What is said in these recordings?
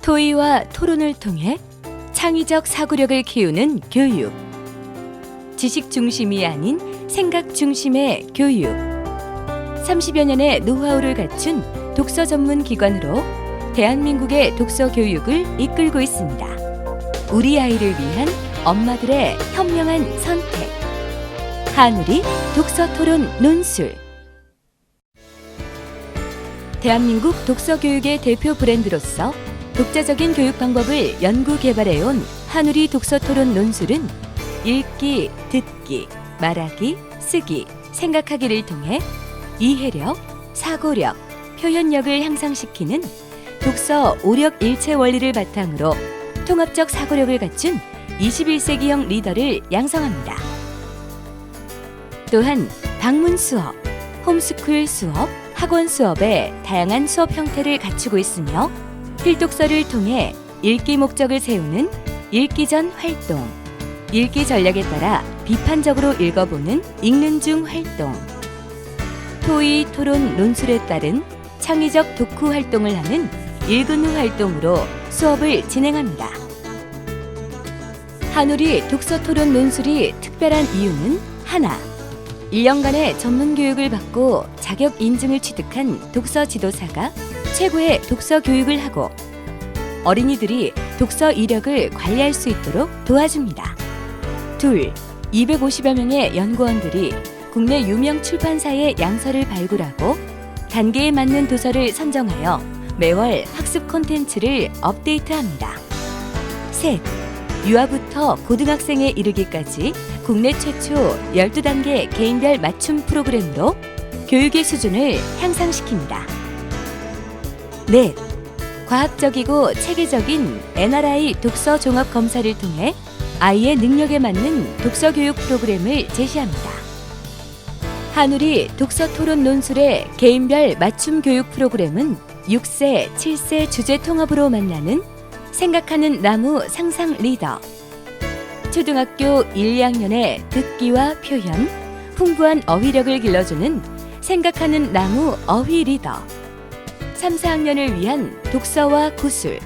토의와 토론을 통해 창의적 사고력을 키우는 교육. 지식 중심이 아닌 생각 중심의 교육. 30여 년의 노하우를 갖춘 독서 전문 기관으로 대한민국의 독서 교육을 이끌고 있습니다. 우리 아이를 위한 엄마들의 현명한 선택. 한우리 독서 토론 논술. 대한민국 독서 교육의 대표 브랜드로서 독자적인 교육 방법을 연구 개발해온 한우리 독서 토론 논술은 읽기, 듣기, 말하기, 쓰기, 생각하기를 통해 이해력, 사고력, 표현력을 향상시키는 독서 오력 일체 원리를 바탕으로 통합적 사고력을 갖춘 21세기형 리더를 양성합니다. 또한 방문 수업, 홈스쿨 수업, 학원 수업의 다양한 수업 형태를 갖추고 있으며 필독서를 통해 읽기 목적을 세우는 읽기 전 활동, 읽기 전략에 따라 비판적으로 읽어보는 읽는 중 활동, 토의, 토론, 논술에 따른 창의적 독후 활동을 하는 읽은 후 활동으로 수업을 진행합니다. 한우리 독서 토론 논술이 특별한 이유는 하나, 1년간의 전문 교육을 받고 자격 인증을 취득한 독서 지도사가 최고의 독서 교육을 하고 어린이들이 독서 이력을 관리할 수 있도록 도와줍니다. 둘, 250여 명의 연구원들이 국내 유명 출판사의 양서를 발굴하고 단계에 맞는 도서를 선정하여 매월 학습 콘텐츠를 업데이트합니다. 셋, 유아부터 고등학생에 이르기까지 국내 최초 12단계 개인별 맞춤 프로그램으로 교육의 수준을 향상시킵니다. 넷, 과학적이고 체계적인 NRI 독서 종합 검사를 통해 아이의 능력에 맞는 독서 교육 프로그램을 제시합니다. 한우리 독서 토론 논술의 개인별 맞춤 교육 프로그램은 6세, 7세 주제 통합으로 만나는 생각하는 나무 상상 리더, 초등학교 1, 2학년의 듣기와 표현, 풍부한 어휘력을 길러주는 생각하는 나무 어휘 리더, 3, 4학년을 위한 독서와 구술,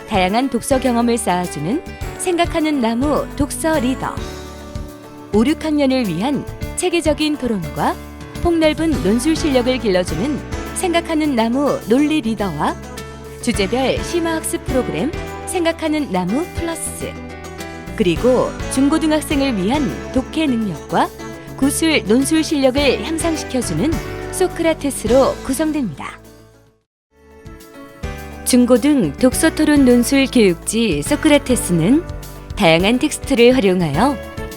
다양한 독서 경험을 쌓아주는 생각하는 나무 독서 리더, 5, 6학년을 위한 체계적인 토론과 폭넓은 논술 실력을 길러주는 생각하는 나무 논리 리더와 주제별 심화학습 프로그램 생각하는 나무 플러스, 그리고 중고등학생을 위한 독해 능력과 구술 논술 실력을 향상시켜주는 소크라테스로 구성됩니다. 중고등 독서 토론 논술 교육지 소크라테스는 다양한 텍스트를 활용하여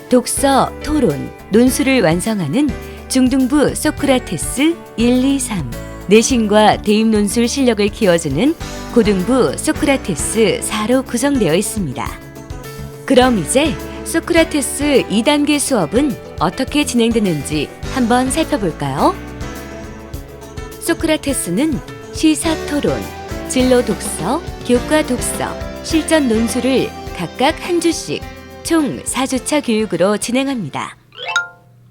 독서, 토론, 논술을 완성하는 중등부 소크라테스 1, 2, 3, 내신과 대입 논술 실력을 키워주는 고등부 소크라테스 4로 구성되어 있습니다. 그럼 이제 소크라테스 2단계 수업은 어떻게 진행되는지 한번 살펴볼까요? 소크라테스는 시사 토론, 진로 독서, 교과 독서, 실전 논술을 각각 한 주씩 총 4주차 교육으로 진행합니다.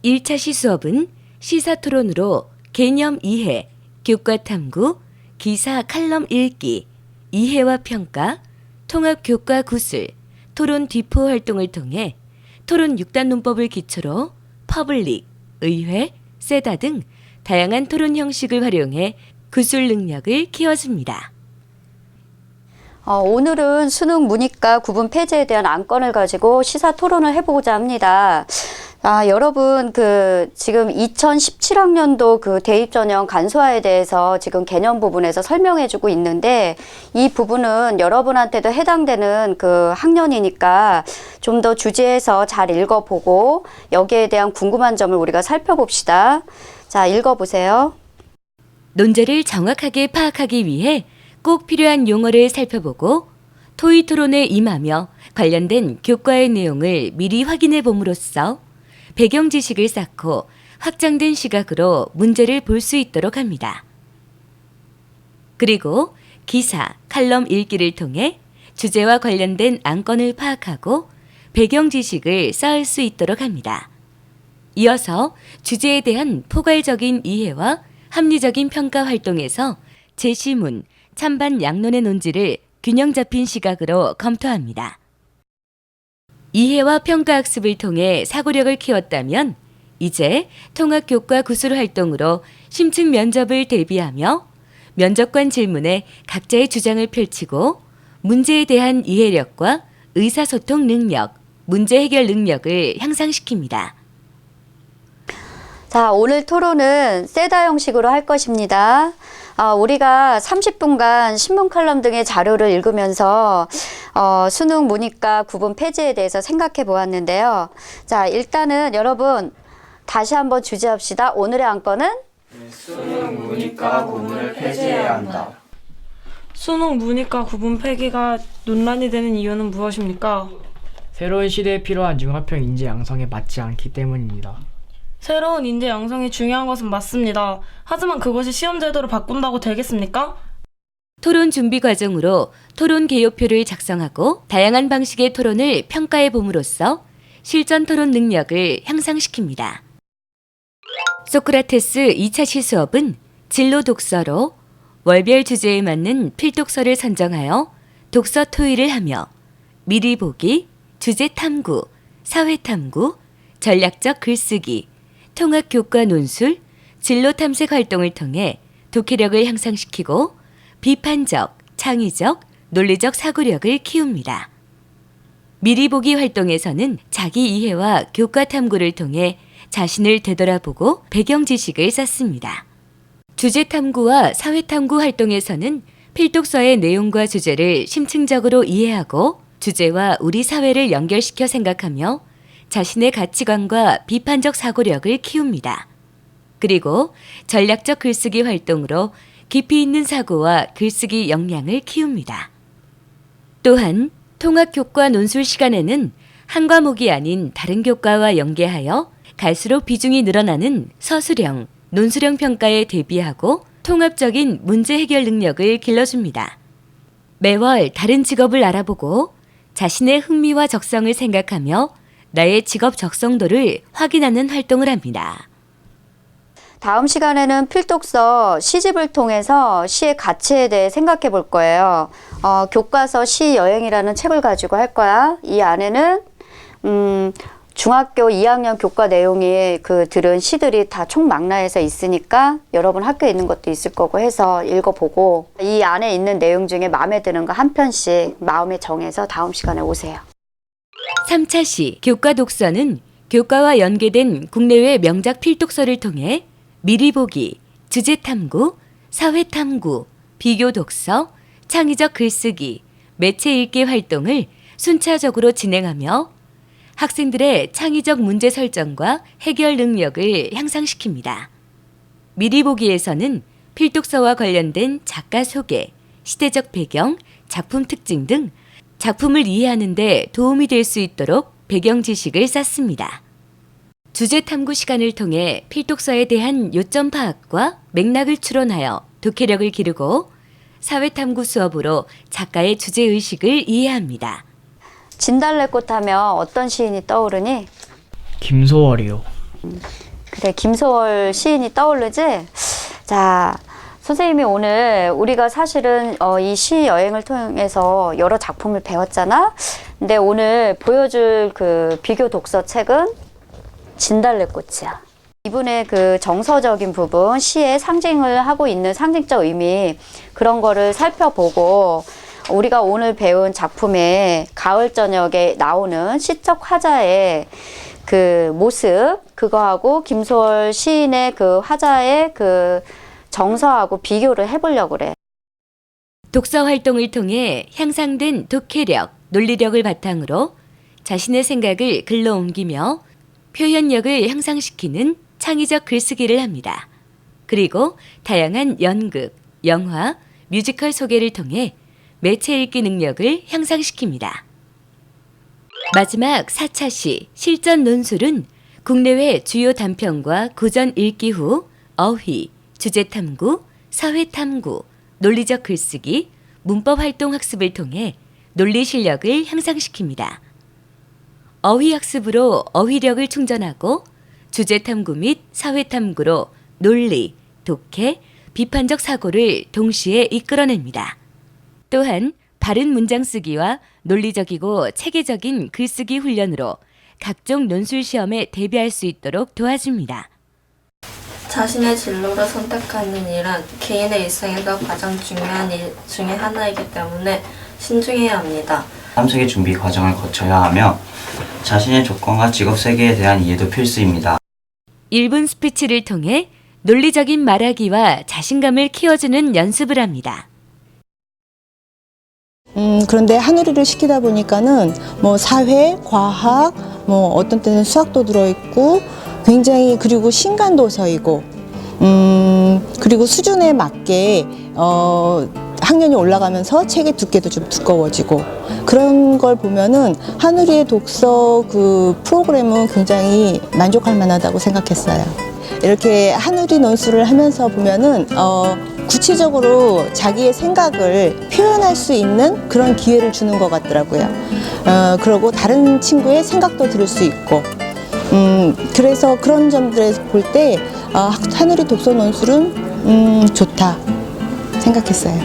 1차 시수업은 시사 토론으로 개념 이해, 교과 탐구, 기사 칼럼 읽기, 이해와 평가, 통합 교과 구술, 토론 뒤포 활동을 통해 토론 6단 논법을 기초로 퍼블릭, 의회, 세다 등 다양한 토론 형식을 활용해 구술 능력을 키워줍니다. 오늘은 수능 문이과 구분 폐지에 대한 안건을 가지고 시사 토론을 해보고자 합니다. 여러분, 지금 2017학년도 대입 전형 간소화에 대해서 지금 개념 부분에서 설명해주고 있는데, 이 부분은 여러분한테도 해당되는 학년이니까 좀 더 주제에서 잘 읽어보고, 여기에 대한 궁금한 점을 우리가 살펴봅시다. 자, 읽어보세요. 논제를 정확하게 파악하기 위해 꼭 필요한 용어를 살펴보고 토의 토론에 임하며 관련된 교과의 내용을 미리 확인해 봄으로써 배경 지식을 쌓고 확장된 시각으로 문제를 볼 수 있도록 합니다. 그리고 기사, 칼럼 읽기를 통해 주제와 관련된 안건을 파악하고 배경 지식을 쌓을 수 있도록 합니다. 이어서 주제에 대한 포괄적인 이해와 합리적인 평가 활동에서 제시문, 찬반 양론의 논지를 균형 잡힌 시각으로 검토합니다. 이해와 평가 학습을 통해 사고력을 키웠다면 이제 통합교과 구술 활동으로 심층 면접을 대비하며 면접관 질문에 각자의 주장을 펼치고 문제에 대한 이해력과 의사소통 능력, 문제 해결 능력을 향상시킵니다. 자, 오늘 토론은 세다 형식으로 할 것입니다. 우리가 30분간 신문 칼럼 등의 자료를 읽으면서 수능 문이과 구분 폐지에 대해서 생각해 보았는데요. 자, 일단은 여러분 다시 한번 주제합시다. 오늘의 안건은 수능 문이과 구분을 폐지해야 한다. 수능 문이과 구분 폐기가 논란이 되는 이유는 무엇입니까? 새로운 시대에 필요한 융합형 인재 양성에 맞지 않기 때문입니다. 새로운 인재 양성이 중요한 것은 맞습니다. 하지만 그것이 시험 제도를 바꾼다고 되겠습니까? 토론 준비 과정으로 토론 개요표를 작성하고 다양한 방식의 토론을 평가해 봄으로써 실전 토론 능력을 향상시킵니다. 소크라테스 2차 시수업은 진로 독서로 월별 주제에 맞는 필독서를 선정하여 독서 토의를 하며 미리 보기, 주제 탐구, 사회 탐구, 전략적 글쓰기, 통합 교과 논술, 진로 탐색 활동을 통해 독해력을 향상시키고 비판적, 창의적, 논리적 사고력을 키웁니다. 미리 보기 활동에서는 자기 이해와 교과 탐구를 통해 자신을 되돌아보고 배경 지식을 쌓습니다. 주제 탐구와 사회 탐구 활동에서는 필독서의 내용과 주제를 심층적으로 이해하고 주제와 우리 사회를 연결시켜 생각하며 자신의 가치관과 비판적 사고력을 키웁니다. 그리고 전략적 글쓰기 활동으로 깊이 있는 사고와 글쓰기 역량을 키웁니다. 또한 통합교과 논술 시간에는 한 과목이 아닌 다른 교과와 연계하여 갈수록 비중이 늘어나는 서술형, 논술형 평가에 대비하고 통합적인 문제 해결 능력을 길러줍니다. 매월 다른 직업을 알아보고 자신의 흥미와 적성을 생각하며 나의 직업 적성도를 확인하는 활동을 합니다. 다음 시간에는 필독서 시집을 통해서 시의 가치에 대해 생각해 볼 거예요. 교과서 시 여행이라는 책을 가지고 할 거야. 이 안에는 중학교 2학년 교과 내용이 들은 시들이 다 총망라해서 있으니까 여러분 학교에 있는 것도 있을 거고 해서 읽어보고 이 안에 있는 내용 중에 마음에 드는 거 한 편씩 마음에 정해서 다음 시간에 오세요. 3차 시 교과 독서는 교과와 연계된 국내외 명작 필독서를 통해 미리 보기, 주제 탐구, 사회 탐구, 비교 독서, 창의적 글쓰기, 매체 읽기 활동을 순차적으로 진행하며 학생들의 창의적 문제 설정과 해결 능력을 향상시킵니다. 미리 보기에서는 필독서와 관련된 작가 소개, 시대적 배경, 작품 특징 등 작품을 이해하는 데 도움이 될 수 있도록 배경 지식을 쌓습니다. 주제 탐구 시간을 통해 필독서에 대한 요점 파악과 맥락을 추론하여 독해력을 기르고 사회 탐구 수업으로 작가의 주제 의식을 이해합니다. 진달래꽃 하면 어떤 시인이 떠오르니? 김소월이요. 그래, 김소월 시인이 떠오르지? 자, 선생님이 오늘 우리가 사실은 이 시 여행을 통해서 여러 작품을 배웠잖아? 근데 오늘 보여줄 비교 독서 책은 진달래꽃이야. 이분의 정서적인 부분, 시의 상징을 하고 있는 상징적 의미, 그런 거를 살펴보고 우리가 오늘 배운 작품의 가을 저녁에 나오는 시적 화자의 모습, 그거하고 김소월 시인의 화자의 정서하고 비교를 해보려고 그래. 독서 활동을 통해 향상된 독해력, 논리력을 바탕으로 자신의 생각을 글로 옮기며 표현력을 향상시키는 창의적 글쓰기를 합니다. 그리고 다양한 연극, 영화, 뮤지컬 소개를 통해 매체 읽기 능력을 향상시킵니다. 마지막 4차 시 실전 논술은 국내외 주요 단편과 고전 읽기 후 어휘, 주제 탐구, 사회 탐구, 논리적 글쓰기, 문법 활동 학습을 통해 논리 실력을 향상시킵니다. 어휘 학습으로 어휘력을 충전하고 주제 탐구 및 사회 탐구로 논리, 독해, 비판적 사고를 동시에 이끌어냅니다. 또한 바른 문장 쓰기와 논리적이고 체계적인 글쓰기 훈련으로 각종 논술 시험에 대비할 수 있도록 도와줍니다. 자신의 진로를 선택하는 일은 개인의 일생에서 가장 중요한 일 중에 하나이기 때문에 신중해야 합니다. 3세기 준비 과정을 거쳐야 하며 자신의 조건과 직업 세계에 대한 이해도 필수입니다. 1분 스피치를 통해 논리적인 말하기와 자신감을 키워주는 연습을 합니다. 그런데 한우리를 시키다 보니까는 뭐 사회, 과학, 뭐 어떤 때는 수학도 들어있고 굉장히 그리고 신간도서이고 그리고 수준에 맞게 학년이 올라가면서 책의 두께도 좀 두꺼워지고 그런 걸 보면은 한우리의 독서 그 프로그램은 굉장히 만족할 만하다고 생각했어요. 이렇게 한우리 논술을 하면서 보면은 구체적으로 자기의 생각을 표현할 수 있는 그런 기회를 주는 것 같더라고요. 그리고 다른 친구의 생각도 들을 수 있고 그래서 그런 점들에서 볼 때 한우리 독서 논술은 좋다 생각했어요.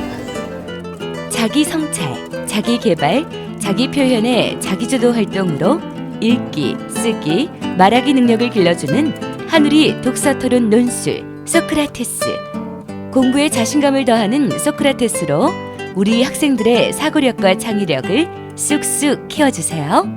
자기 성찰, 자기 개발, 자기 표현의 자기주도 활동으로 읽기, 쓰기, 말하기 능력을 길러주는 한우리 독서 토론 논술 소크라테스. 공부에 자신감을 더하는 소크라테스로 우리 학생들의 사고력과 창의력을 쑥쑥 키워주세요.